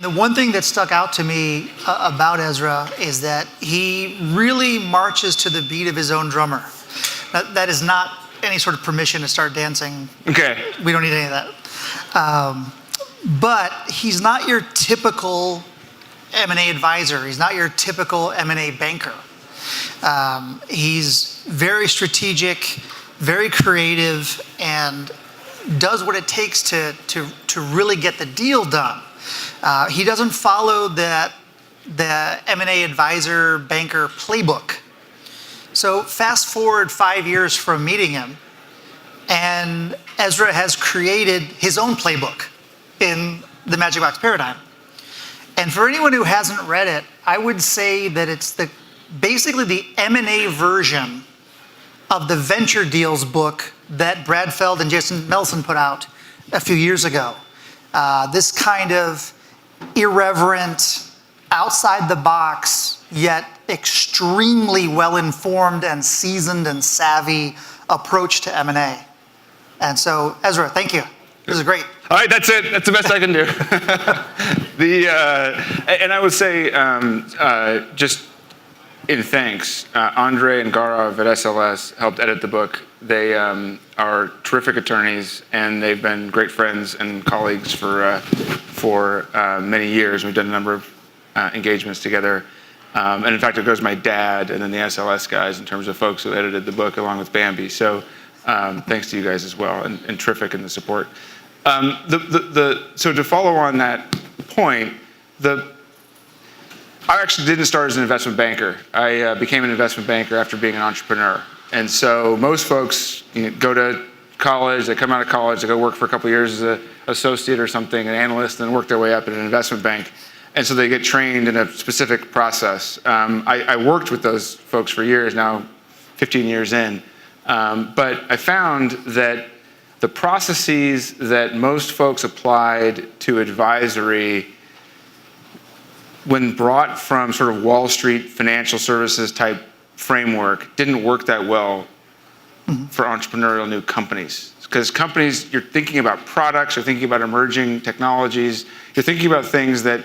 The one thing that stuck out to me about Ezra is that he really marches to the beat of his own drummer. That is not any sort of permission to start dancing. Okay. We don't need any of that. But he's not your typical M&A advisor. He's not your typical M&A banker. He's very strategic, very creative, and does what it takes to really get the deal done. He doesn't follow the M&A advisor banker playbook. So fast forward 5 years from meeting him, and Ezra has created his own playbook in the Magic Box Paradigm. And for anyone who hasn't read it, I would say that it's basically the M&A version of the Venture Deals book that Brad Feld and Jason Melson put out a few years ago. This kind of irreverent, outside the box, yet extremely well-informed and seasoned and savvy approach to M&A. And so, Ezra, thank you. This is great. All right, that's it. That's the best I can do. And I would say, just in thanks, Andre and Gaurav at SLS helped edit the book. They are terrific attorneys, and they've been great friends and colleagues for many years. We've done a number of engagements together. And in fact, it goes my dad and then the SLS guys in terms of folks who edited the book along with Bambi. So thanks to you guys as well, and terrific in the support. So to follow on that point, I actually didn't start as an investment banker. I became an investment banker after being an entrepreneur. And so most folks go to college, they come out of college, they go work for a couple of years as an associate or something, an analyst, and work their way up in an investment bank. And so they get trained in a specific process. I worked with those folks for years, now 15 years in. But I found that the processes that most folks applied to advisory when brought from sort of Wall Street financial services type framework didn't work that well for entrepreneurial new companies. Because companies, you're thinking about products, you're thinking about emerging technologies, you're thinking about things that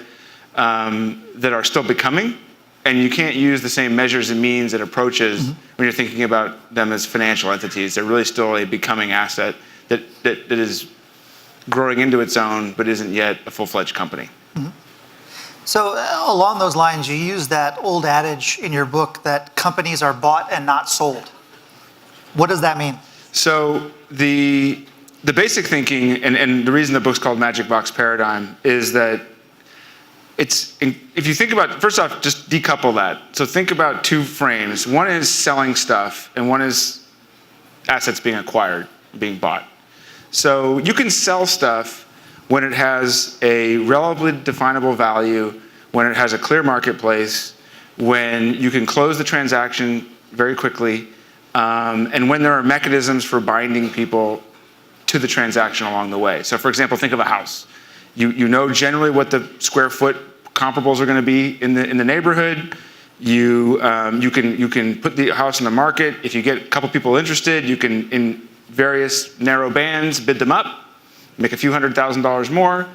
are still becoming, and you can't use the same measures and means and approaches when you're thinking about them as financial entities. They're really still a becoming asset that is growing into its own, but isn't yet a full-fledged company. So along those lines, you use that old adage in your book that companies are bought and not sold. What does that mean? So the basic thinking, and the reason the book's called Magic Box Paradigm, is that if you think about, first off, just decouple that. So think about two frames. One is selling stuff, and one is assets being acquired, being bought. So you can sell stuff when it has a relatively definable value, when it has a clear marketplace, when you can close the transaction very quickly, and when there are mechanisms for binding people to the transaction along the way. So for example, think of a house. You know generally what the square foot comparables are going to be in the neighborhood. You can put the house in the market. If you get a couple people interested, you can, in various narrow bands, bid them up, make a few $100,000 more.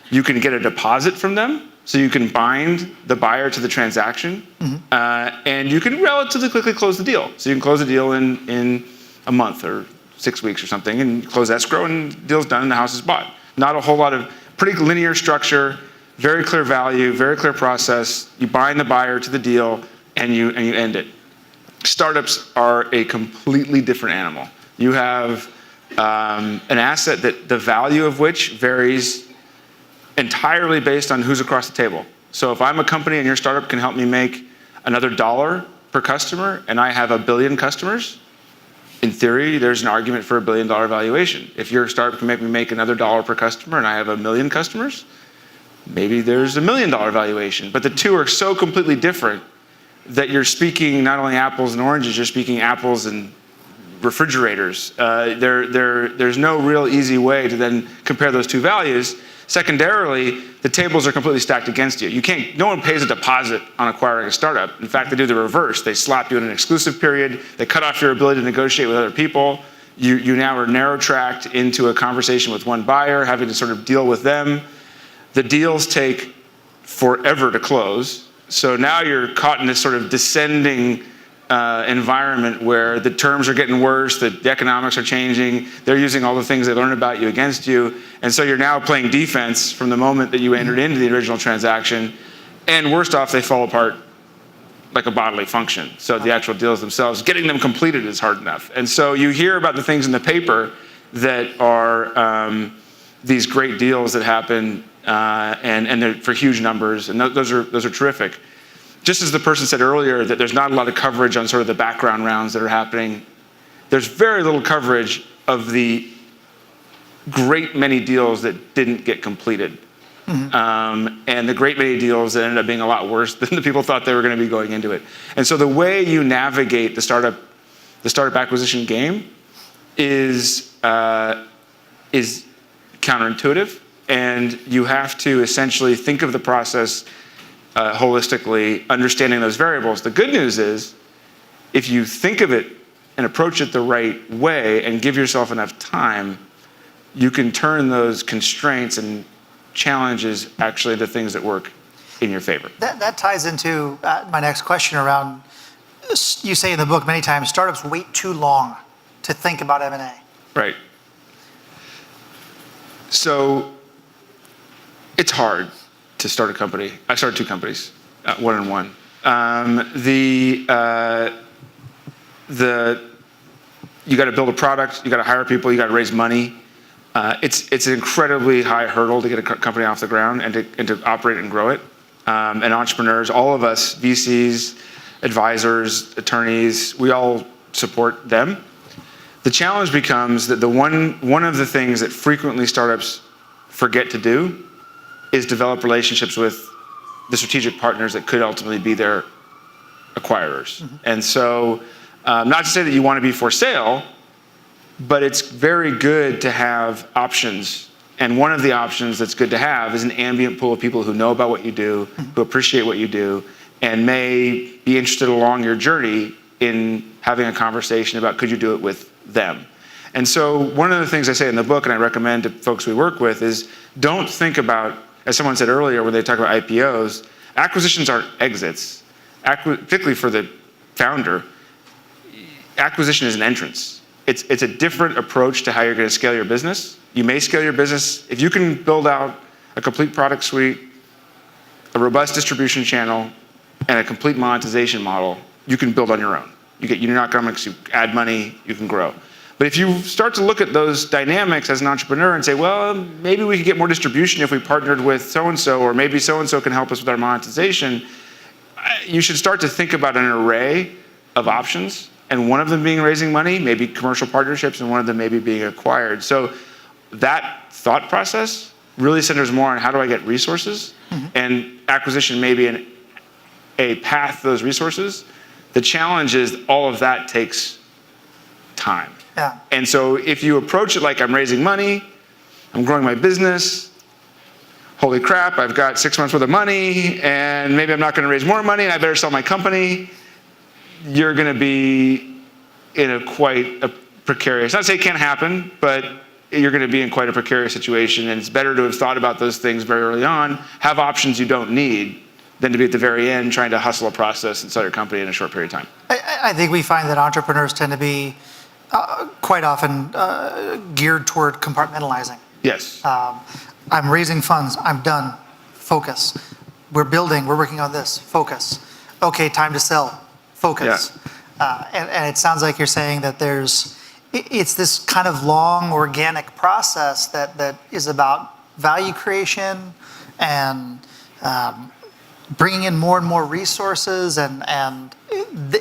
You can get a deposit from them, so you can bind the buyer to the transaction, and you can relatively quickly close the deal. So you can close the deal in a month or 6 weeks or something, and close escrow, and the deal's done, and the house is bought. Not a whole lot of, pretty linear structure, very clear value, very clear process. You bind the buyer to the deal, and you end it. Startups are a completely different animal. You have an asset that the value of which varies entirely based on who's across the table. So if I'm a company and your startup can help me make another $1 per customer, and I have 1 billion customers, in theory, there's an argument for $1 billion valuation. If your startup can make me make another $1 per customer and I have 1 million customers, maybe there's $1 million valuation. But the two are so completely different that you're speaking not only apples and oranges, you're speaking apples and refrigerators. There's no real easy way to then compare those two values. Secondarily, the tables are completely stacked against you. No one pays a deposit on acquiring a startup. In fact, they do the reverse. They slap you in an exclusive period. They cut off your ability to negotiate with other people. You now are narrow-tracked into a conversation with one buyer, having to sort of deal with them. The deals take forever to close. So now you're caught in this sort of descending environment where the terms are getting worse, the economics are changing, they're using all the things they learned about you against you, and so you're now playing defense from the moment that you entered into the original transaction, and worst off, they fall apart like a bodily function. So the actual deals themselves, getting them completed is hard enough. And so you hear about the things in the paper that are these great deals that happen, and they're for huge numbers, and those are terrific. Just as the person said earlier that there's not a lot of coverage on sort of the background rounds that are happening, there's very little coverage of the great many deals that didn't get completed. And the great many deals that ended up being a lot worse than the people thought they were going to be going into it. And so the way you navigate the startup acquisition game is counterintuitive, and you have to essentially think of the process holistically, understanding those variables. The good news is, if you think of it and approach it the right way and give yourself enough time, you can turn those constraints and challenges actually into things that work in your favor. That ties into my next question around, you say in the book many times, startups wait too long to think about M&A. Right. So it's hard to start a company. I started 2 companies, 1 and 1. You got to build a product, you got to hire people, you got to raise money. It's an incredibly high hurdle to get a company off the ground and to operate and grow it. And entrepreneurs, all of us, VCs, advisors, attorneys, we all support them. The challenge becomes that one of the things that frequently startups forget to do is develop relationships with the strategic partners that could ultimately be their acquirers. And so, not to say that you want to be for sale, but it's very good to have options. And one of the options that's good to have is an ambient pool of people who know about what you do, who appreciate what you do, and may be interested along your journey in having a conversation about could you do it with them. And so one of the things I say in the book, and I recommend to folks we work with, is don't think about, as someone said earlier when they talk about IPOs, acquisitions aren't exits. Particularly for the founder, acquisition is an entrance. It's a different approach to how you're going to scale your business. You may scale your business, if you can build out a complete product suite, a robust distribution channel, and a complete monetization model, you can build on your own. You're not going to add money, you can grow. But if you start to look at those dynamics as an entrepreneur and say, well, maybe we could get more distribution if we partnered with so-and-so, or maybe so-and-so can help us with our monetization, you should start to think about an array of options, and one of them being raising money, maybe commercial partnerships, and one of them maybe being acquired. So that thought process really centers more on how do I get resources, and acquisition may be a path to those resources. The challenge is all of that takes time. Yeah. And so if you approach it like I'm raising money, I'm growing my business, holy crap, I've got 6 months worth of money, and maybe I'm not going to raise more money, and I better sell my company, you're going to be in quite a precarious, not to say it can't happen, but you're going to be in quite a precarious situation, and it's better to have thought about those things very early on, have options you don't need, than to be at the very end trying to hustle a process and sell your company in a short period of time. I think we find that entrepreneurs tend to be quite often geared toward compartmentalizing. Yes. I'm raising funds, I'm done, focus. We're building, we're working on this, focus. Okay, time to sell, focus. Yeah. And it sounds like you're saying that it's this kind of long organic process that is about value creation and bringing in more and more resources, and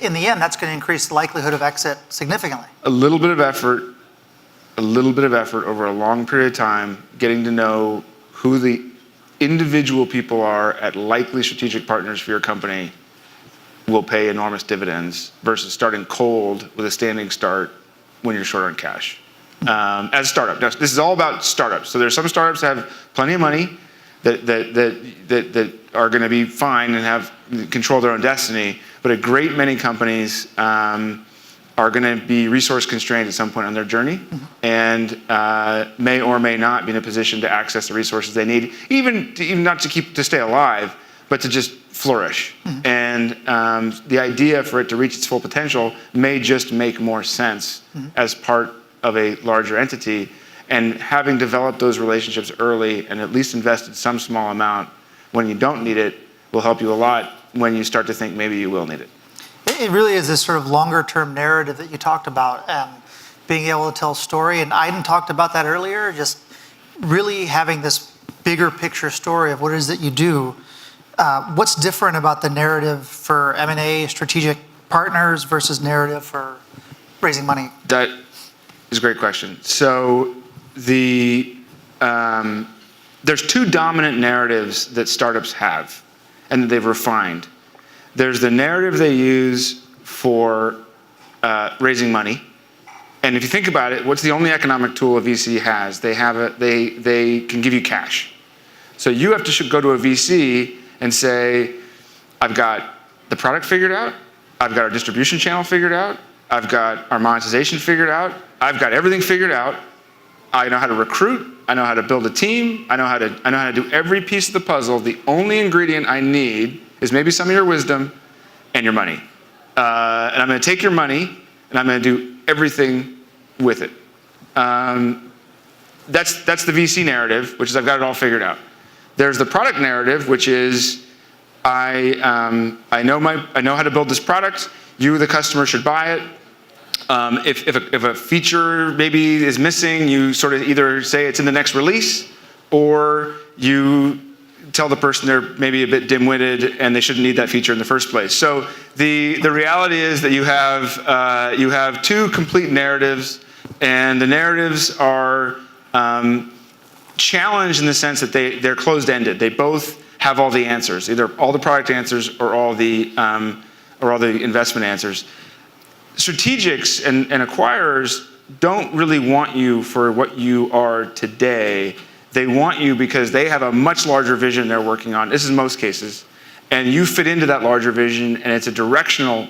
in the end, that's going to increase the likelihood of exit significantly. A little bit of effort over a long period of time, getting to know who the individual people are at likely strategic partners for your company will pay enormous dividends versus starting cold with a standing start when you're short on cash. As a startup. Now, this is all about startups. So there's some startups that have plenty of money that are going to be fine and have control their own destiny, but a great many companies are going to be resource constrained at some point on their journey, and may or may not be in a position to access the resources they need, even not to stay alive, but to just flourish. And the idea for it to reach its full potential may just make more sense as part of a larger entity. And having developed those relationships early and at least invested some small amount when you don't need it will help you a lot when you start to think maybe you will need it. It really is this sort of longer term narrative that you talked about, and being able to tell a story. And Aiden talked about that earlier, just really having this bigger picture story of what it is that you do. What's different about the narrative for M&A strategic partners versus narrative for raising money? That is a great question. So there's two dominant narratives that startups have and that they've refined. There's the narrative they use for raising money. And if you think about it, what's the only economic tool a VC has? They can give you cash. So you have to go to a VC and say, I've got the product figured out, I've got our distribution channel figured out, I've got our monetization figured out, I've got everything figured out, I know how to recruit, I know how to build a team, I know how to do every piece of the puzzle. The only ingredient I need is maybe some of your wisdom and your money. And I'm going to take your money and I'm going to do everything with it. That's the VC narrative, which is I've got it all figured out. There's the product narrative, which is I know how to build this product. You, the customer, should buy it. If a feature maybe is missing, you sort of either say it's in the next release, or you tell the person they're maybe a bit dim-witted and they shouldn't need that feature in the first place. So the reality is that you have two complete narratives, and the narratives are challenged in the sense that they're closed-ended. They both have all the answers, either all the product answers or all the investment answers. Strategics and acquirers don't really want you for what you are today. They want you because they have a much larger vision they're working on. This is most cases. And you fit into that larger vision, and it's a directional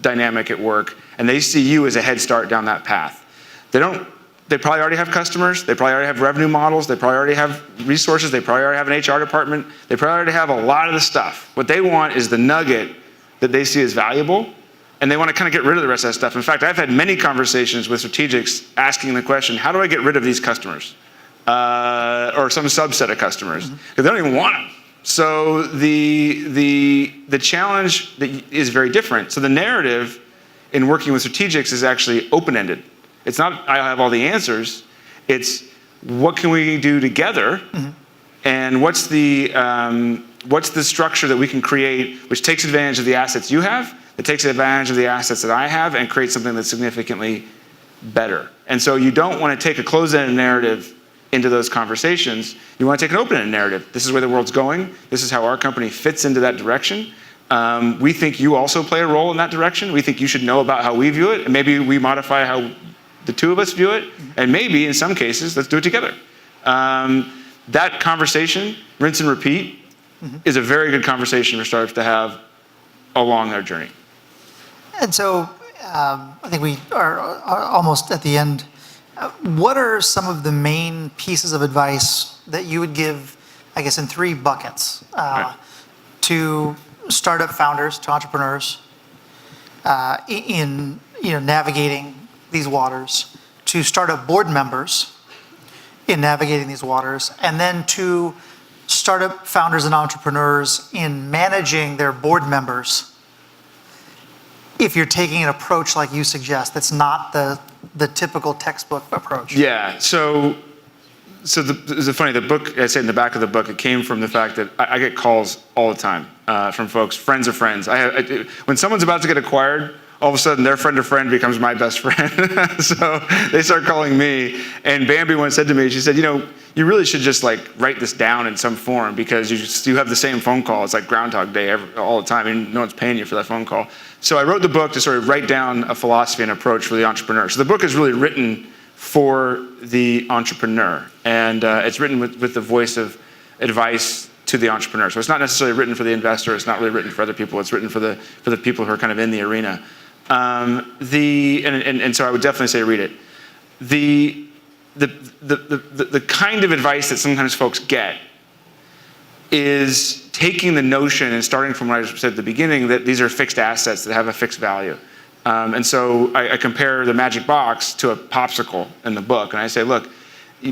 dynamic at work, and they see you as a head start down that path. They probably already have customers, they probably already have revenue models, they probably already have resources, they probably already have an HR department, they probably already have a lot of the stuff. What they want is the nugget that they see as valuable, and they want to kind of get rid of the rest of that stuff. In fact, I've had many conversations with strategics asking the question, how do I get rid of these customers? Or some subset of customers, because they don't even want them. So the challenge is very different. So the narrative in working with strategics is actually open-ended. It's not, I have all the answers. It's, what can we do together? And what's the structure that we can create which takes advantage of the assets you have, that takes advantage of the assets that I have, and creates something that's significantly better. And so you don't want to take a closed-ended narrative into those conversations. You want to take an open-ended narrative. This is where the world's going. This is how our company fits into that direction. We think you also play a role in that direction. We think you should know about how we view it, and maybe we modify how the two of us view it, and maybe in some cases, let's do it together. That conversation, rinse and repeat, is a very good conversation for startups to have along their journey. And so I think we are almost at the end. What are some of the main pieces of advice that you would give, I guess, in three buckets, to startup founders, to entrepreneurs, in navigating these waters, to startup board members in navigating these waters, and then to startup founders and entrepreneurs in managing their board members, if you're taking an approach like you suggest, that's not the typical textbook approach? Yeah, so it's funny, the book, I say in the back of the book, it came from the fact that I get calls all the time from folks, friends of friends. When someone's about to get acquired, all of a sudden their friend of friend becomes my best friend. So they start calling me, and Bambi once said to me, she said, you really should just write this down in some form, because you have the same phone call. It's like Groundhog Day all the time, and no one's paying you for that phone call. So I wrote the book to sort of write down a philosophy and approach for the entrepreneur. So the book is really written for the entrepreneur, and it's written with the voice of advice to the entrepreneur. So it's not necessarily written for the investor. It's not really written for other people. It's written for the people who are kind of in the arena. So I would definitely say read it. The kind of advice that sometimes folks get is taking the notion and starting from what I said at the beginning, that these are fixed assets that have a fixed value. And so I compare the magic box to a popsicle in the book, and I say, look,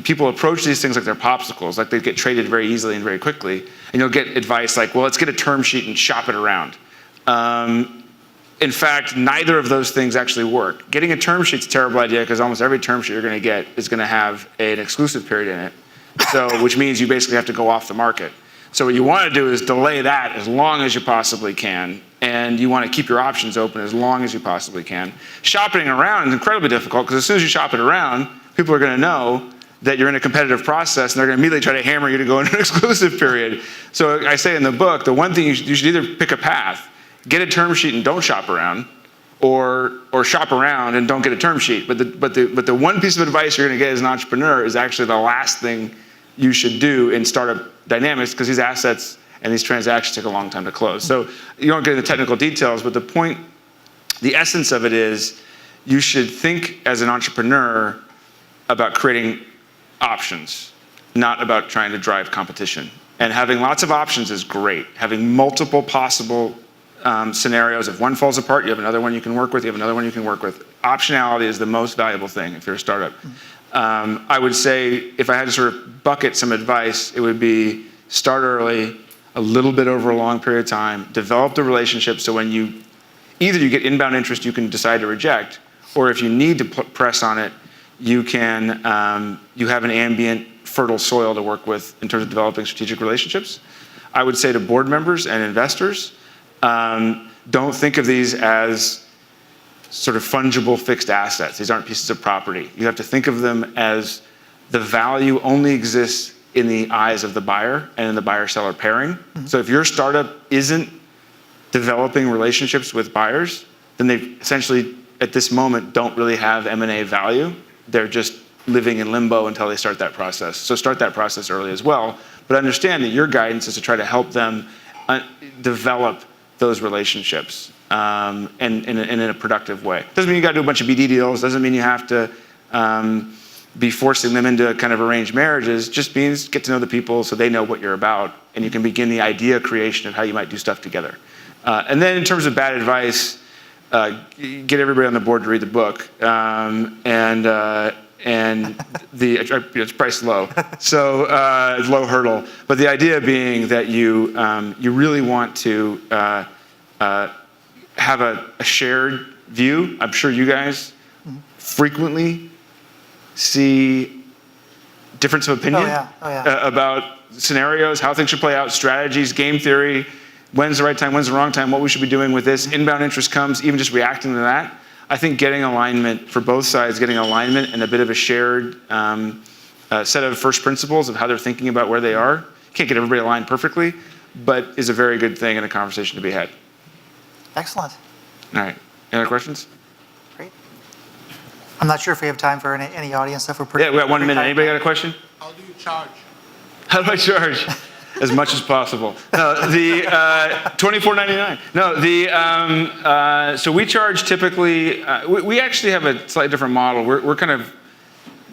people approach these things like they're popsicles, like they get traded very easily and very quickly, and you'll get advice like, well, let's get a term sheet and shop it around. In fact, neither of those things actually work. Getting a term sheet's a terrible idea because almost every term sheet you're going to get is going to have an exclusive period in it, which means you basically have to go off the market. So what you want to do is delay that as long as you possibly can, and you want to keep your options open as long as you possibly can. Shopping around is incredibly difficult because as soon as you shop it around, people are going to know that you're in a competitive process, and they're going to immediately try to hammer you to go into an exclusive period. So I say in the book, the one thing you should either pick a path, get a term sheet and don't shop around, or shop around and don't get a term sheet. But the one piece of advice you're going to get as an entrepreneur is actually the last thing you should do in startup dynamics, because these assets and these transactions take a long time to close. So you don't get into the technical details, but the essence of it is you should think as an entrepreneur about creating options, not about trying to drive competition. And having lots of options is great. Having multiple possible scenarios. If one falls apart, you have another one you can work with, you have another one you can work with. Optionality is the most valuable thing if you're a startup. I would say, if I had to sort of bucket some advice, it would be start early, a little bit over a long period of time, develop the relationship so when either you get inbound interest you can decide to reject, or if you need to press on it, you have an ambient, fertile soil to work with in terms of developing strategic relationships. I would say to board members and investors, don't think of these as sort of fungible fixed assets. These aren't pieces of property. You have to think of them as the value only exists in the eyes of the buyer and in the buyer-seller pairing. Mm-hmm. So if your startup isn't developing relationships with buyers, then they essentially, at this moment, don't really have M&A value. They're just living in limbo until they start that process. So start that process early as well, but understand that your guidance is to try to help them develop those relationships and in a productive way. Doesn't mean you got to do a bunch of BD deals. Doesn't mean you have to be forcing them into kind of arranged marriages. Just means get to know the people so they know what you're about, and you can begin the idea creation of how you might do stuff together. And then in terms of bad advice, get everybody on the board to read the book, and it's priced low, so it's low hurdle. But the idea being that you really want to have a shared view. I'm sure you guys frequently see difference of opinion about scenarios, how things should play out, strategies, game theory, when's the right time, when's the wrong time, what we should be doing with this. Inbound interest comes, even just reacting to that. I think getting alignment for both sides, getting alignment and a bit of a shared set of first principles of how they're thinking about where they are. You can't get everybody aligned perfectly, but is a very good thing and a conversation to be had. Excellent. All right. Any other questions? Great. I'm not sure if we have time for any audience stuff. We got 1 minute. Anybody got a question? How do you charge? How do I charge? As much as possible. No, the $24.99. No, so we charge typically. We actually have a slightly different model. We're kind of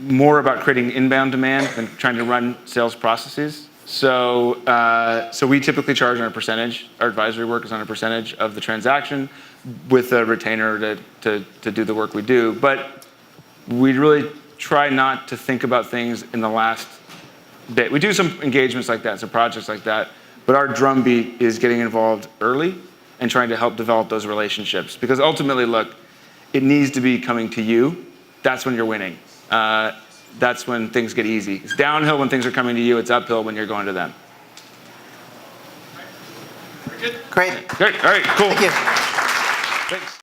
more about creating inbound demand than trying to run sales processes. So we typically charge on a percentage. Our advisory work is on a percentage of the transaction, with a retainer to do the work we do. But we really try not to think about things in the last bit. We do some engagements like that, some projects like that, but our drumbeat is getting involved early and trying to help develop those relationships. Because ultimately, look, it needs to be coming to you. That's when you're winning. That's when things get easy. It's downhill when things are coming to you. It's uphill when you're going to them. Great. Great. All right, cool. Thank you. Thanks.